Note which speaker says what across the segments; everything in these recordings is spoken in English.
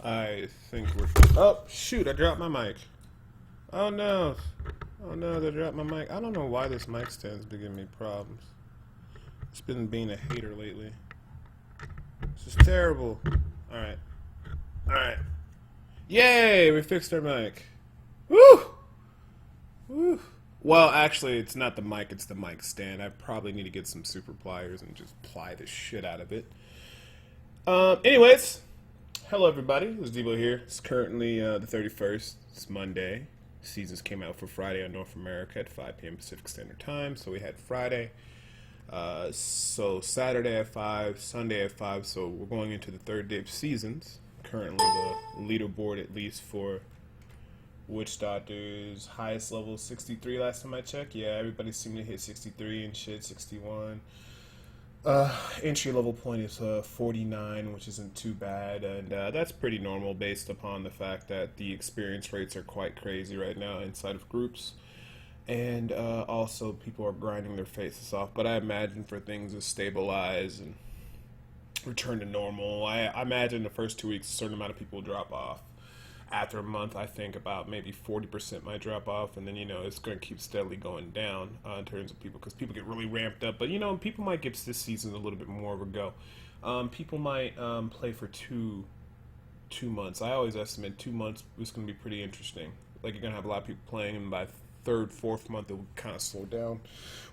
Speaker 1: I think we're. Oh, shoot, I dropped my mic. Oh no. Oh no, they dropped my mic. I don't know why this mic stand's been giving me problems. It's been being a hater lately. This is terrible. Alright. Alright. Yay! We fixed our mic. Woo! Woo! Well, actually, it's not the mic, it's the mic stand. I probably need to get some super pliers and just ply the shit out of it. Anyways, hello everybody. It's Debo here. It's currently the 31st. It's Monday. Seasons came out for Friday on North America at 5 p.m. Pacific Standard Time. So we had Friday. So Saturday at 5, Sunday at 5. So we're going into the third day of seasons. Currently the leaderboard, at least for Witch Doctor's highest level is 63 last time I checked. Yeah, everybody seemed to hit 63 and shit, 61. Entry level point is 49, which isn't too bad, and that's pretty normal based upon the fact that the experience rates are quite crazy right now inside of groups, and also people are grinding their faces off. But I imagine for things to stabilize and return to normal, I imagine the first 2 weeks a certain amount of people will drop off. After a month, I think about maybe 40% might drop off, and then, it's going to keep steadily going down in terms of people, because people get really ramped up. But, people might give this season a little bit more of a go. People might play for two months. I always estimate 2 months is going to be pretty interesting. Like, you're going to have a lot of people playing, and by third, fourth month, it will kind of slow down,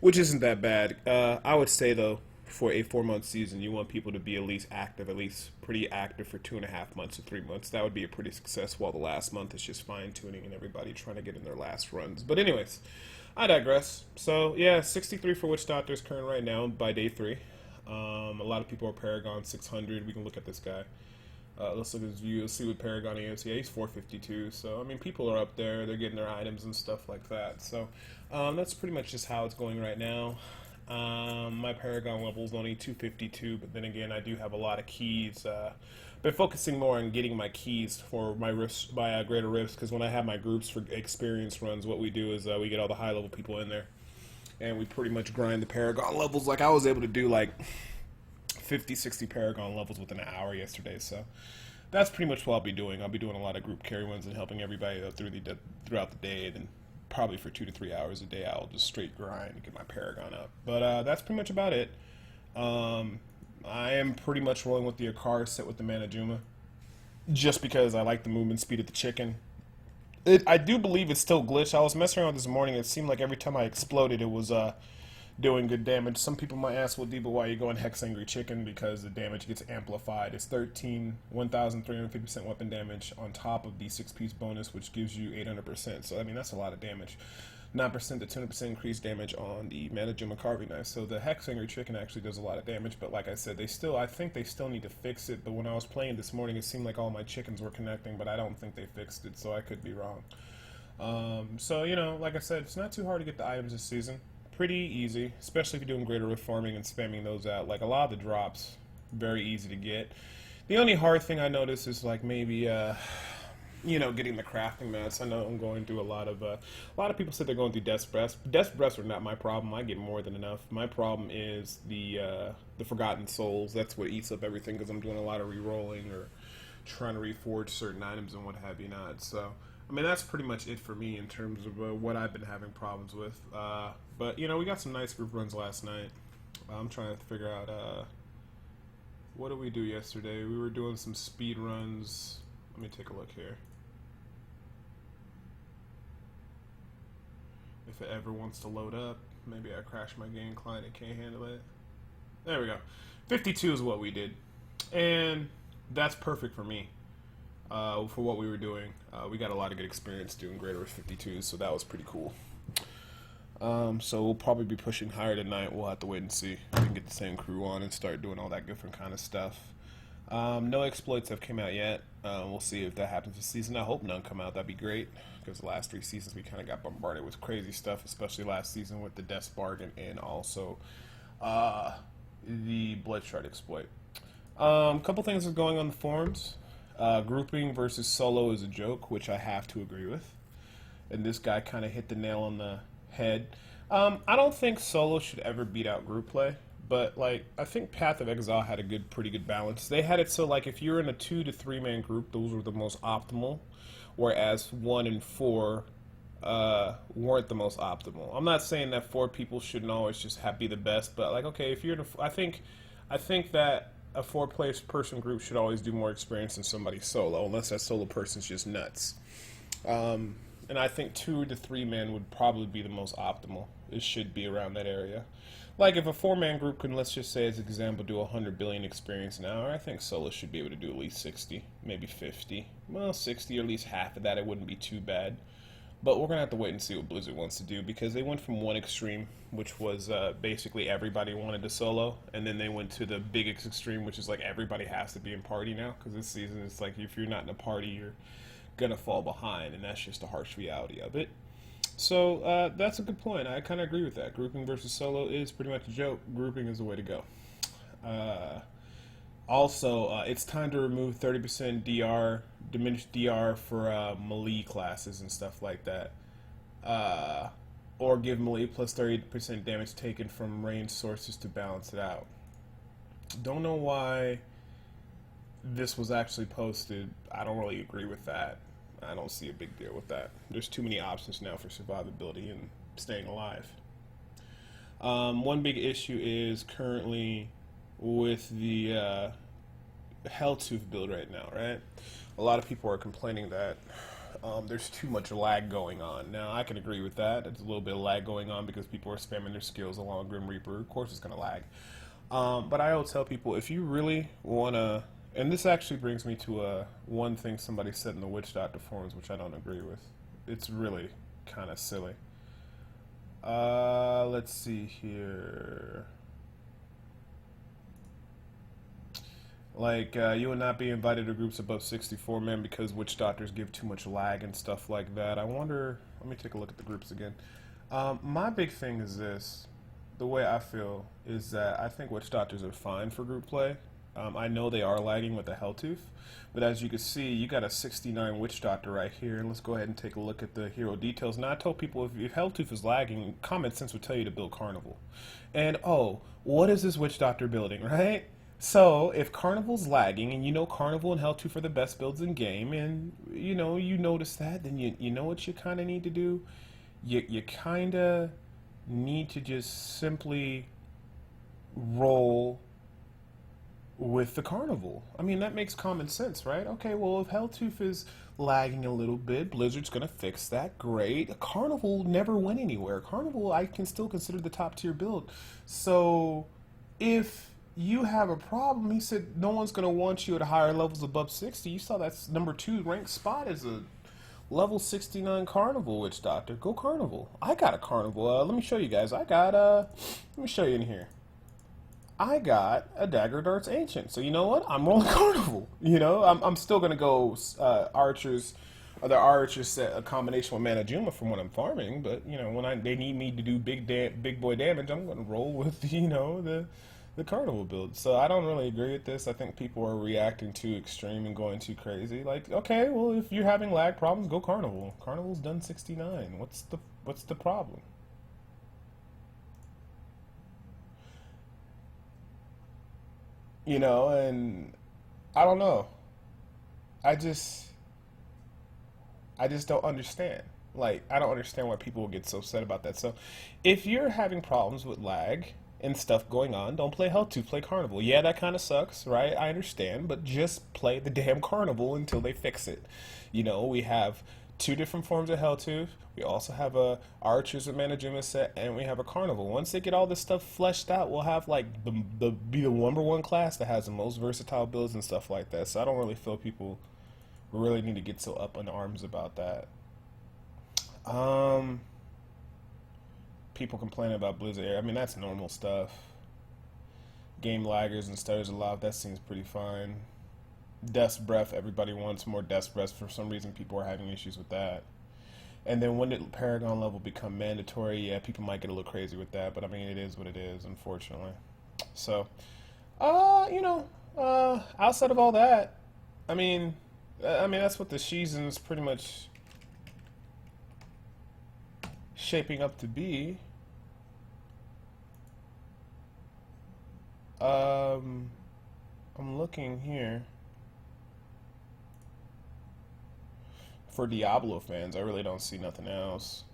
Speaker 1: which isn't that bad. I would say, though, for a 4-month season, you want people to be at least pretty active for 2.5 months or 3 months. That would be a pretty success, while the last month is just fine-tuning and everybody trying to get in their last runs. But anyways, I digress. So, yeah, 63 for Witch Doctor's current right now by day 3. A lot of people are Paragon 600. We can look at this guy. Let's look at his view. Let's see what Paragon is. Yeah, he's 452. So, people are up there. They're getting their items and stuff like that. So, that's pretty much just how it's going right now. My Paragon level is only 252, but then again, I do have a lot of keys. Been focusing more on getting my keys for my rifts, my greater rifts, because when I have my groups for experience runs, what we do is we get all the high level people in there, and we pretty much grind the Paragon levels. Like, I was able to do like 50, 60 Paragon levels within an hour yesterday, so that's pretty much what I'll be doing. I'll be doing a lot of group carry ones and helping everybody throughout the day, and then probably for 2 to 3 hours a day, I'll just straight grind and get my Paragon up. But that's pretty much about it. I am pretty much rolling with the Akar set with the Manajuma, just because I like the movement speed of the chicken. I do believe it's still glitched. I was messing around this morning. It seemed like every time I exploded, it was doing good damage. Some people might ask, well, Debo, why are you going Hex Angry Chicken? Because the damage gets amplified. It's 1,350% weapon damage on top of the 6-piece bonus, which gives you 800%. So, that's a lot of damage. 9% to 200% increased damage on the Manajuma carving knife. So the Hex Angry Chicken actually does a lot of damage, but like I said, I think they still need to fix it. But when I was playing this morning, it seemed like all my chickens were connecting, but I don't think they fixed it, so I could be wrong. So, like I said, it's not too hard to get the items this season. Pretty easy, especially if you're doing greater rift farming and spamming those out. Like, a lot of the drops, very easy to get. The only hard thing I notice is like maybe getting the crafting mats. I know I'm going through a lot of people said they're going through Death's Breath. Death's Breaths are not my problem. I get more than enough. My problem is the Forgotten Souls. That's what eats up everything, because I'm doing a lot of re-rolling or trying to reforge certain items and what have you not. So that's pretty much it for me in terms of what I've been having problems with. But, we got some nice group runs last night. I'm trying to figure out, what did we do yesterday? We were doing some speed runs. Let me take a look here. If it ever wants to load up, maybe I crash my game client and can't handle it. There we go. 52 is what we did. And that's perfect for me. For what we were doing. We got a lot of good experience doing greater 52s, so that was pretty cool. So we'll probably be pushing higher tonight. We'll have to wait and see. We can get the same crew on and start doing all that different kind of stuff. No exploits have come out yet. We'll see if that happens this season. I hope none come out. That'd be great, because the last 3 seasons we kind of got bombarded with crazy stuff, especially last season with the Death's Bargain and also the Blood Shard exploit. A couple things are going on the forums. Grouping versus solo is a joke, which I have to agree with. And this guy kind of hit the nail on the head. I don't think solo should ever beat out group play, but like I think Path of Exile had a pretty good balance. They had it so like if you're in a 2 to 3 man group, those were the most optimal, whereas 1 and 4 weren't the most optimal. I'm not saying that 4 people shouldn't always just be the best, but like okay, if you're in I think that a 4 person group should always do more experience than somebody solo, unless that solo person's just nuts. And I think 2 to 3 men would probably be the most optimal. It should be around that area. Like if a 4 man group can, let's just say as an example, do 100 billion experience an hour, I think solo should be able to do at least 60, maybe 50. Well, 60 or at least half of that, it wouldn't be too bad. But we're going to have to wait and see what Blizzard wants to do, because they went from one extreme, which was basically everybody wanted to solo, and then they went to the biggest extreme, which is like everybody has to be in party now, because this season it's like if you're not in a party, you're going to fall behind, and that's just the harsh reality of it. So that's a good point. I kind of agree with that. Grouping versus solo is pretty much a joke. Grouping is the way to go. Also, it's time to remove 30% DR, diminished DR for melee classes and stuff like that. Or give melee plus 30% damage taken from ranged sources to balance it out. Don't know why this was actually posted. I don't really agree with that. I don't see a big deal with that. There's too many options now for survivability and staying alive. One big issue is currently with the Helltooth build right now, right? A lot of people are complaining that there's too much lag going on. Now, I can agree with that. There's a little bit of lag going on because people are spamming their skills along Grim Reaper. Of course it's going to lag. But I always tell people, if you really want to, and this actually brings me to one thing somebody said in the Witch Doctor forums, which I don't agree with. It's really kind of silly. Let's see here. Like, you would not be invited to groups above 64 men because witch doctors give too much lag and stuff like that. I wonder, let me take a look at the groups again. My big thing is this. The way I feel is that I think witch doctors are fine for group play. I know they are lagging with the Helltooth, but as you can see, you got a 69 witch doctor right here, and let's go ahead and take a look at the hero details. Now, I told people if Helltooth is lagging, common sense would tell you to build Carnival. And, oh, what is this witch doctor building, right? So, if Carnival's lagging, and you know Carnival and Helltooth are the best builds in game, and you know, you notice that, then you know what you kind of need to do? You kind of need to just simply roll with the Carnival. I mean, that makes common sense, right? Okay, well, if Helltooth is lagging a little bit, Blizzard's going to fix that. Great. Carnival never went anywhere. Carnival, I can still consider the top tier build. So, if you have a problem, he said no one's going to want you at higher levels above 60. You saw that's number 2 ranked spot as a level 69 Carnival Witch Doctor. Go Carnival. I got a Carnival. Let me show you guys. I got, let me show you in here. I got a Dagger Darts Ancient. So you know what? I'm rolling Carnival. You know, I'm still going to go Archers. The Archers set a combination with Mana Juma from when I'm farming. But, you know, when they need me to do big boy damage, I'm going to roll with, you know, the Carnival build. So I don't really agree with this. I think people are reacting too extreme and going too crazy. Like, okay, well, if you're having lag problems, go Carnival. Carnival's done 69. What's the problem? You know, and I don't know. I just don't understand. Like, I don't understand why people get so upset about that. So, if you're having problems with lag and stuff going on, don't play Helltooth, play Carnival. Yeah, that kind of sucks, right? I understand, but just play the damn Carnival until they fix it. You know, we have 2 different forms of Helltooth. We also have a Archers with Mana Gema set, and we have a Carnival. Once they get all this stuff fleshed out, we'll have like be the number 1 class that has the most versatile builds and stuff like that. So I don't really feel people really need to get so up in arms about that. People complaining about Blizzard Air. I mean, that's normal stuff. Game laggers and stutters alive, that seems pretty fine. Death's Breath, everybody wants more Death's Breath. For some reason, people are having issues with that. And then when did Paragon level become mandatory? Yeah, people might get a little crazy with that, but I mean, it is what it is, unfortunately. So, you know, outside of all that, I mean, that's what the season is pretty much shaping up to be. Um, I'm looking here for Diablo fans. I really don't see nothing else.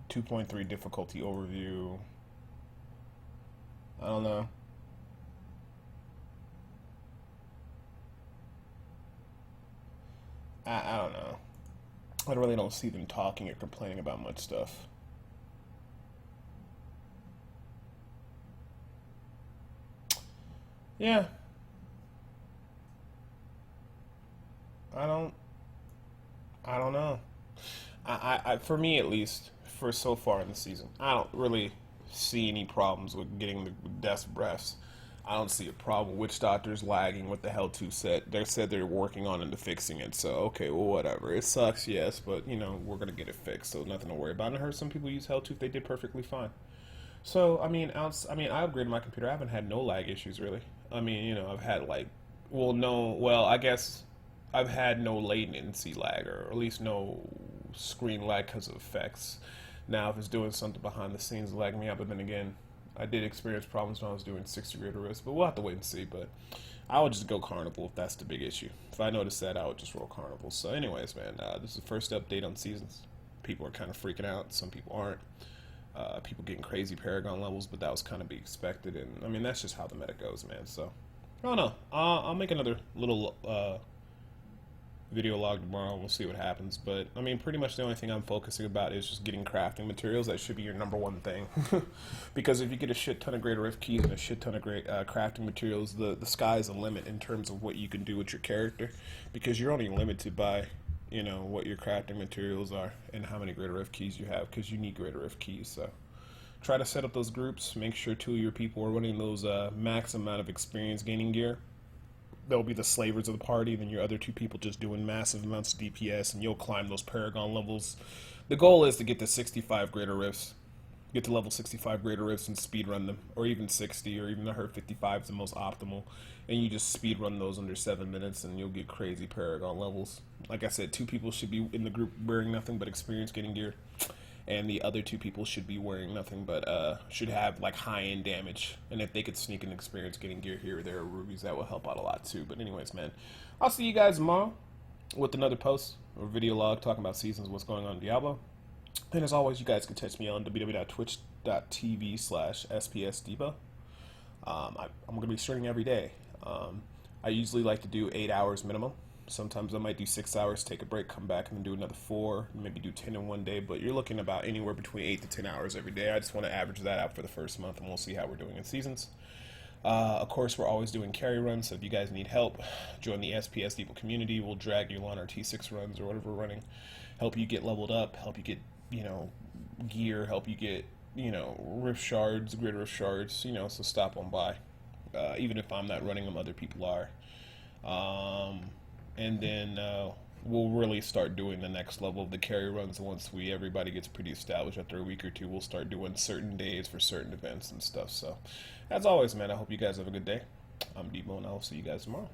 Speaker 1: 2.3 difficulty overview. I don't know. I don't know. I really don't see them talking or complaining about much stuff. Yeah, I don't. I don't know. For me at least, for so far in the season, I don't really see any problems with getting the death breaths. I don't see a problem. Witch Doctor's lagging with the Hell 2 set. They said they're working on it and fixing it. So okay, well whatever. It sucks, yes, but we're gonna get it fixed. So nothing to worry about. And I heard some people use Hell 2. They did perfectly fine. So I upgraded my computer. I haven't had no lag issues really. I've had like, well, no, well, I guess I've had no latency lag, or at least no screen lag because of effects. Now, if it's doing something behind the scenes, lag me out. But then again, I did experience problems when I was doing 60 greater risk. But we'll have to wait and see. But I would just go Carnival if that's the big issue. If I noticed that, I would just roll Carnival. So, anyways, man, this is the first update on seasons. People are kind of freaking out. Some people aren't. People getting crazy Paragon levels, but that was kind of be expected. And that's just how the meta goes, man. So I don't know. I'll make another little video log tomorrow. We'll see what happens. But pretty much the only thing I'm focusing about is just getting crafting materials. That should be your number one thing. Because if you get a shit ton of greater rift keys and a shit ton of great crafting materials, the sky's the limit in terms of what you can do with your character. Because you're only limited by what your crafting materials are and how many greater rift keys you have, because you need greater rift keys. So try to set up those groups. Make sure 2 of your people are running those max amount of experience gaining gear. They'll be the slavers of the party. Then your other 2 people just doing massive amounts of DPS, and you'll climb those Paragon levels. The goal is to get to 65 greater rifts. Get to level 65 greater rifts and speed run them, or even 60, or even I heard 55 is the most optimal. And you just speed run those under 7 minutes, and you'll get crazy Paragon levels. Like I said, 2 people should be in the group wearing nothing but experience getting gear, and the other 2 people should be wearing nothing but should have like high-end damage. And if they could sneak an experience getting gear here or there, or rubies, that will help out a lot too. But anyways, man, I'll see you guys tomorrow with another post or video log talking about seasons, what's going on in Diablo. And as always, you guys can catch me on www.twitch.tv/spsdebo. I'm going to be streaming every day. I usually like to do 8 hours minimum. Sometimes I might do 6 hours, take a break, come back, and then do another 4, maybe do 10 in one day. But you're looking about anywhere between 8 to 10 hours every day. I just want to average that out for the first month, and we'll see how we're doing in seasons. Of course, we're always doing carry runs, so if you guys need help, join the SPS Debo community. We'll drag you on our T6 runs or whatever we're running, help you get leveled up, help you get gear, help you get rift shards, greater rift shards, so stop on by. Even if I'm not running them, other people are. And then we'll really start doing the next level of the carry runs once everybody gets pretty established. After a week or 2, we'll start doing certain days for certain events and stuff. So as always, man, I hope you guys have a good day. I'm Debo, and I'll see you guys tomorrow.